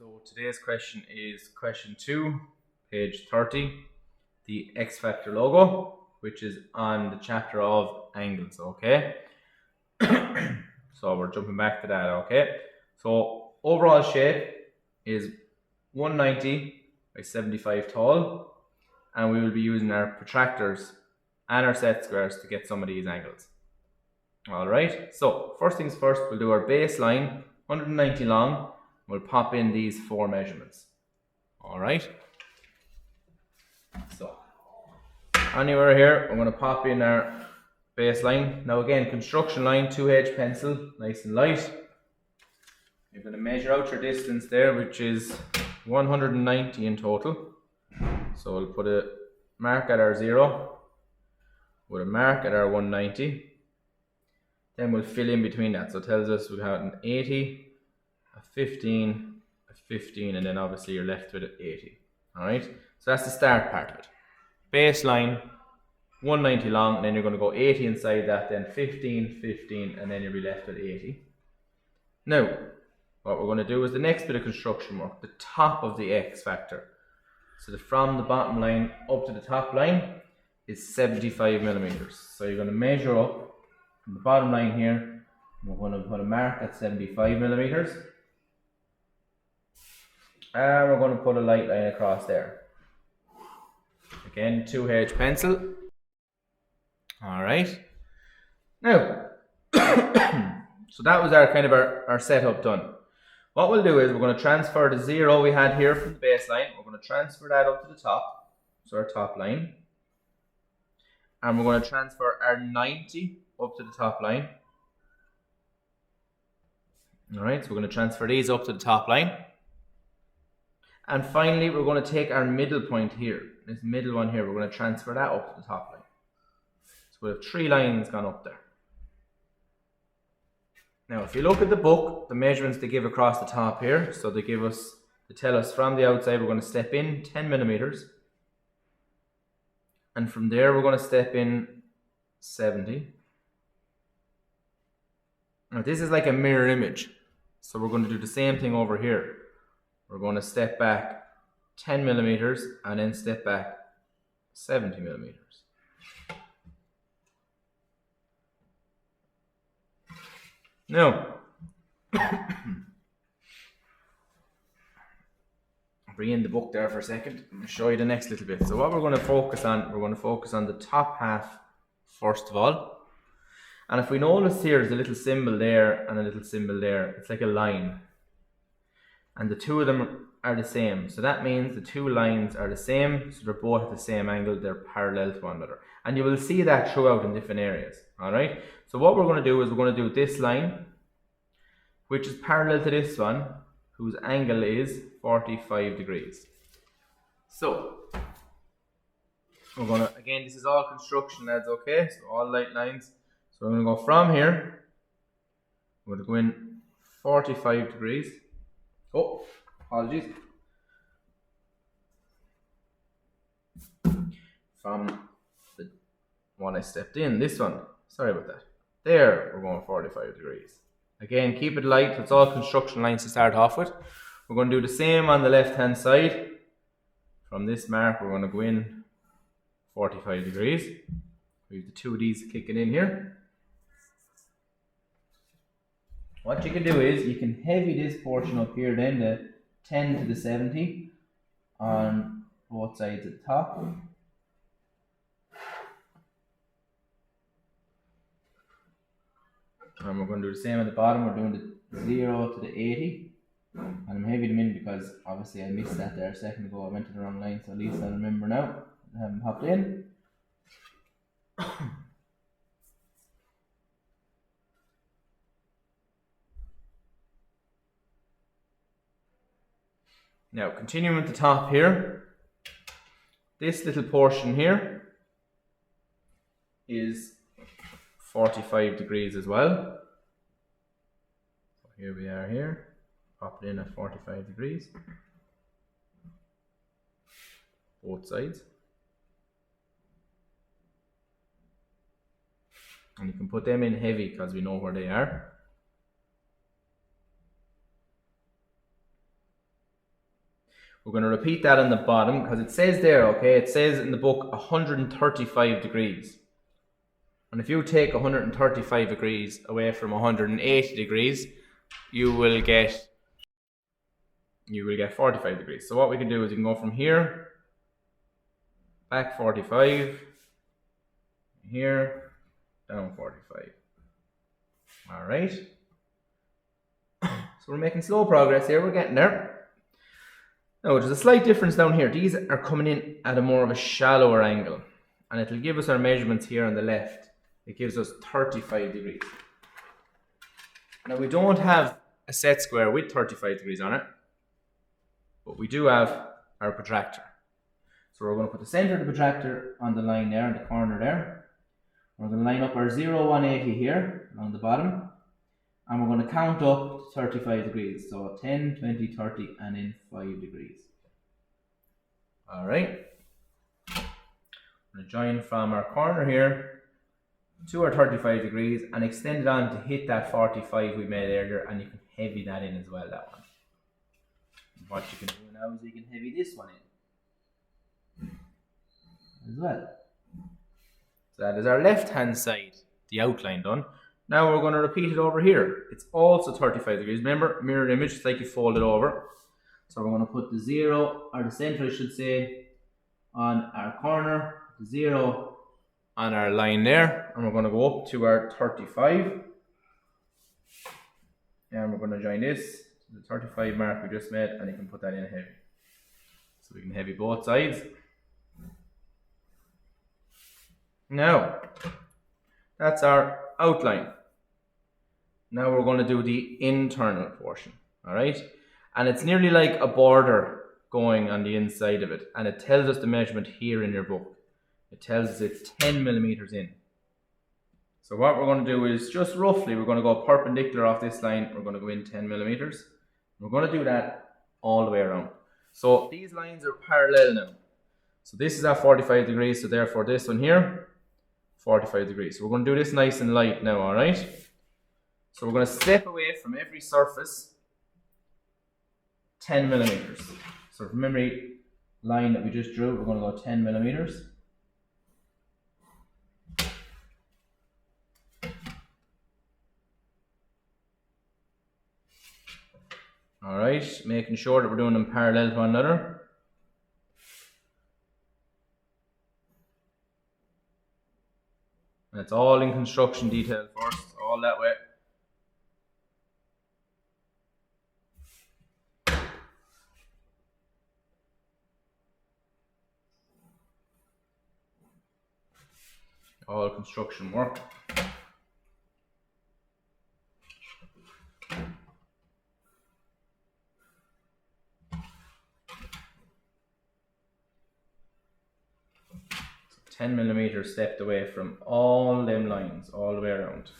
So today's question is question 2, page 30, the X Factor logo, which is on the chapter of angles, okay? So we're jumping back to that, okay? So overall shape is 190 by 75 tall, and we will be using our protractors and our set squares to get some of these angles. Alright, so first things first, we'll do our baseline, 190 long. We'll pop in these 4 measurements. Alright, so anywhere here, I'm going to pop in our baseline. Now again, construction line, 2H pencil, nice and light. You're going to measure out your distance there, which is 190 in total. So we'll put a mark at our 0, with a mark at our 190. Then we'll fill in between that. So it tells us we have an 80, a 15, a 15, and then obviously you're left with an 80. Alright, so that's the start part of it. Baseline, 190 long, and then you're going to go 80 inside that, then 15, 15, and then you'll be left with 80. Now, what we're going to do is the next bit of construction work, the top of the X factor. So from the bottom line up to the top line is 75 millimeters. So you're going to measure up from the bottom line here. We're going to put a mark at 75 millimeters. And we're going to put a light line across there. Again, 2H pencil. Alright. Now, so that was our kind of our setup done. What we'll do is we're going to transfer the 0 we had here from the baseline. We're going to transfer that up to the top. So our top line. And we're going to transfer our 90 up to the top line. Alright, so we're going to transfer these up to the top line. And finally, we're going to take our middle point here, this middle one here, we're going to transfer that up to the top line. So we have 3 lines gone up there. Now, if you look at the book, the measurements they give across the top here, so they tell us from the outside we're going to step in 10 millimeters. And from there, we're going to step in 70. Now, this is like a mirror image. So we're going to do the same thing over here. We're going to step back 10 millimeters and then step back 70 millimeters. Now, bring in the book there for a second. I'm going to show you the next little bit. So what we're going to focus on, the top half first of all. And if we notice here, there's a little symbol there and a little symbol there. It's like a line. And the two of them are the same. So that means the 2 lines are the same. So they're both at the same angle. They're parallel to one another. And you will see that throughout in different areas. Alright? So what we're going to do is we're going to do this line, which is parallel to this one, whose angle is 45 degrees. So, we're going to, again, this is all construction, lads, okay? So all light lines. So we're going to go from here. We're going to go in 45 degrees. Oh, apologies. From the one I stepped in, this one. Sorry about that. There, we're going 45 degrees. Again, keep it light. It's all construction lines to start off with. We're going to do the same on the left-hand side. From this mark, we're going to go in 45 degrees. We have the 2 of these kicking in here. What you can do is you can heavy this portion up here, then the 10 to the 70 on both sides at the top. And we're going to do the same at the bottom. We're doing the 0 to the 80. And I'm heavy them in because obviously I missed that there a second ago. I went to the wrong line, so at least I remember now. I haven't popped in. Now, continuing at the top here, this little portion here is 45 degrees as well. So here we are here, pop it in at 45 degrees, both sides. And you can put them in heavy because we know where they are. We're going to repeat that on the bottom because it says there, okay, it says in the book 135 degrees. And if you take 135 degrees away from 180 degrees, you will get 45 degrees. So what we can do is you can go from here, back 45, here, down 45. All right. So we're making slow progress here. We're getting there. Now there's a slight difference down here. These are coming in at a more of a shallower angle, and it'll give us our measurements here on the left. It gives us 35 degrees. Now we don't have a set square with 35 degrees on it, but we do have our protractor. So we're going to put the center of the protractor on the line there, in the corner there. We're going to line up our 0, 180 here along the bottom, and we're going to count up to 35 degrees. So 10, 20, 30, and then 5 degrees. All right. We're going to join from our corner here to our 35 degrees and extend it on to hit that 45 we made earlier, and you can heavy that in as well, that one. And what you can do now is you can heavy this one in as well. So that is our left hand side, the outline done. Now we're going to repeat it over here. It's also 35 degrees. Remember, mirror image, it's like you fold it over. So we're going to put the 0, or the center I should say, on our corner, the 0 on our line there, and we're going to go up to our 35, and we're going to join this to the 35 mark we just made, and you can put that in heavy. So we can heavy both sides. Now, that's our outline. Now we're going to do the internal portion, alright? And it's nearly like a border going on the inside of it, and it tells us the measurement here in your book. It tells us it's 10 millimeters in. So what we're going to do is just roughly, we're going to go perpendicular off this line. We're going to go in 10 millimeters. We're going to do that all the way around. So these lines are parallel now. So this is at 45 degrees. So therefore this one here, 45 degrees. So we're going to do this nice and light now, all right? So we're going to step away from every surface 10 millimeters. So from every line that we just drew, we're going to go 10 millimeters. Alright, making sure that we're doing them parallel to one another. And it's all in construction detail first, all that way. All construction work. So 10 millimeters stepped away from all them lines, all the way around.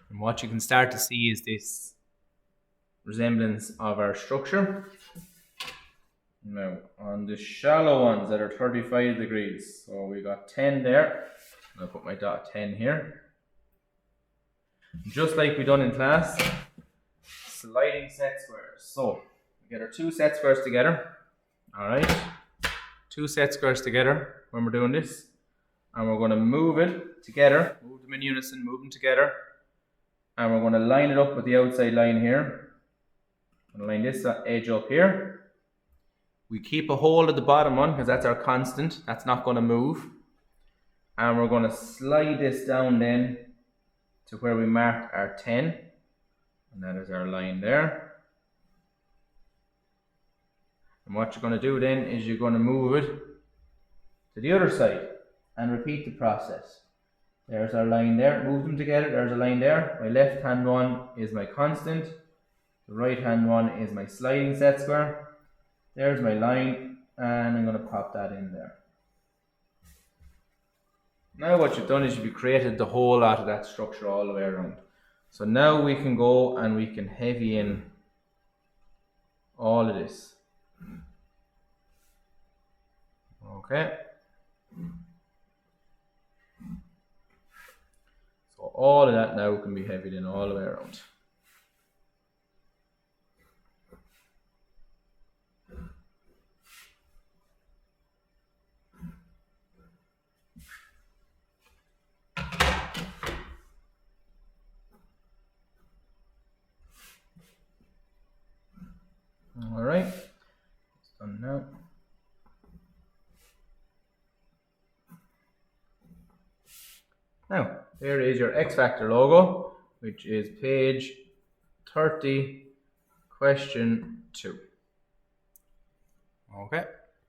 And what you can start to see is this resemblance of our structure. Now, on the shallow ones that are 35 degrees, so we got 10 there. I'll put my dot 10 here. Just like we done in class, sliding set squares. So, we get our two set squares together. Alright, two set squares together when we're doing this. And we're going to move it together, move them in unison, move them together. And we're going to line it up with the outside line here. I'm going to line this edge up here. We keep a hold of the bottom one because that's our constant. That's not going to move. And we're going to slide this down then to where we marked our 10. And that is our line there. And what you're going to do then is you're going to move it to the other side and repeat the process. There's our line there. Move them together. There's a line there. My left hand one is my constant. The right hand one is my sliding set square. There's my line, and I'm going to pop that in there. Now what you've done is you've created the whole lot of that structure all the way around. So now we can go and we can heavy in all of this. Okay. So all of that now can be heavied in all the way around. Alright, it's done now. Now, there is your X Factor logo, which is page 30, question 2. Okay.